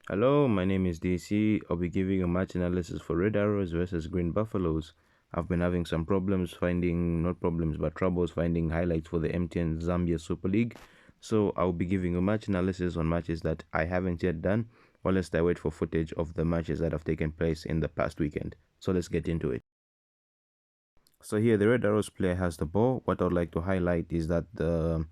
Hello, my name is DC. I'll be giving a match analysis for Red Arrows versus Green Buffaloes. I've been having some problems finding, not problems, but troubles finding highlights for the MTN Zambia Super League. So I'll be giving a match analysis on matches that I haven't yet done, whilst I wait for footage of the matches that have taken place in the past weekend. So let's get into it. So here the Red Arrows player has the ball. What I would like to highlight is that the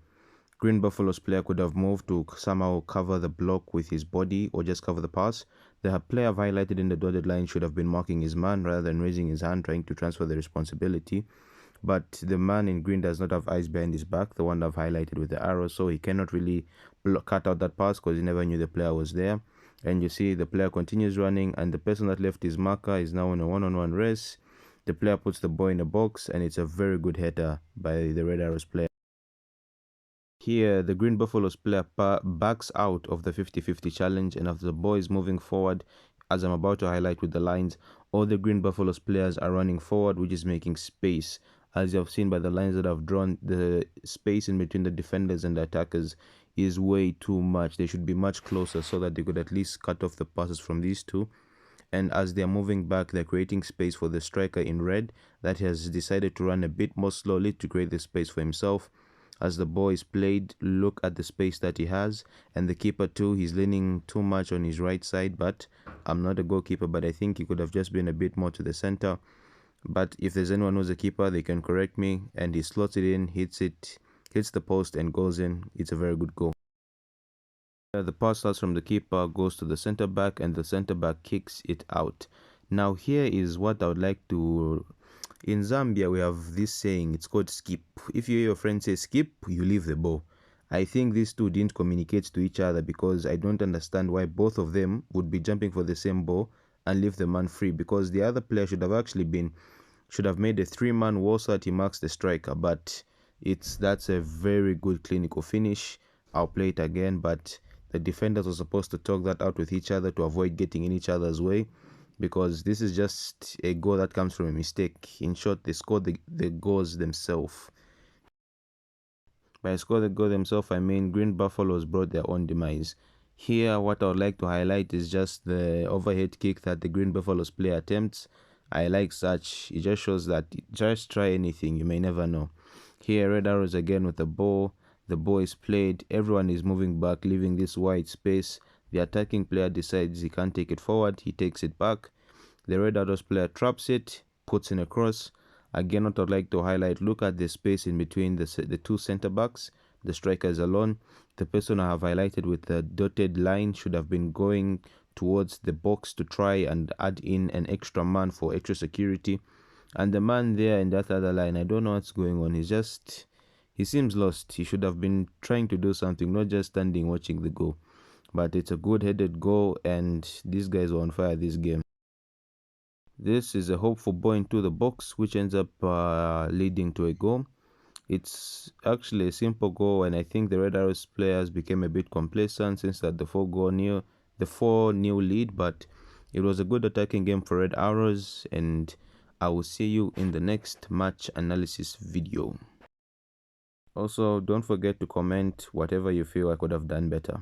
Green Buffaloes player could have moved to somehow cover the block with his body or just cover the pass. The player highlighted in the dotted line should have been marking his man rather than raising his hand trying to transfer the responsibility. But the man in green does not have eyes behind his back, the one I've highlighted with the arrow, so he cannot really cut out that pass because he never knew the player was there. And you see the player continues running, and the person that left his marker is now in a one-on-one race. The player puts the ball in a box, and it's a very good header by the Red Arrows player. Here, the Green Buffaloes player backs out of the 50-50 challenge, and after the ball is moving forward, as I'm about to highlight with the lines, all the Green Buffaloes players are running forward, which is making space. As you have seen by the lines that I've drawn, the space in between the defenders and the attackers is way too much. They should be much closer so that they could at least cut off the passes from these two. And as they're moving back, they're creating space for the striker in red that has decided to run a bit more slowly to create the space for himself. As the ball is played, look at the space that he has, and the keeper too, he's leaning too much on his right side, but I'm not a goalkeeper, but I think he could have just been a bit more to the center. But if there's anyone who's a keeper, they can correct me. And he slots it in, hits the post and goes in. It's a very good goal. The pass starts from the keeper, goes to the center back, and the center back kicks it out. Now here is what I would like to. In Zambia, we have this saying, it's called skip. If you hear your friend say skip, you leave the ball. I think these two didn't communicate to each other because I don't understand why both of them would be jumping for the same ball and leave the man free, because the other player should have made a three-man wall so that he marks the striker. But that's a very good clinical finish. I'll play it again, but the defenders were supposed to talk that out with each other to avoid getting in each other's way, because this is just a goal that comes from a mistake. In short, they scored the goals themselves. By score the goal themselves, I mean Green Buffaloes brought their own demise. Here, what I would like to highlight is just the overhead kick that the Green Buffaloes player attempts. I like such. It just shows that just try anything, you may never know. Here, Red Arrows again with the ball. The ball is played. Everyone is moving back, leaving this wide space. The attacking player decides he can't take it forward. He takes it back. The Red Arrows player traps it, puts in a cross. Again, what I'd like to highlight, look at the space in between the two center backs. The striker is alone. The person I have highlighted with the dotted line should have been going towards the box to try and add in an extra man for extra security. And the man there in that other line, I don't know what's going on. He seems lost. He should have been trying to do something, not just standing watching the goal. But it's a good headed goal, and these guys were on fire this game. This is a hopeful ball into the box, which ends up leading to a goal. It's actually a simple goal, and I think the Red Arrows players became a bit complacent since that the 4-0 lead. But it was a good attacking game for Red Arrows, and I will see you in the next match analysis video. Also, don't forget to comment whatever you feel I could have done better.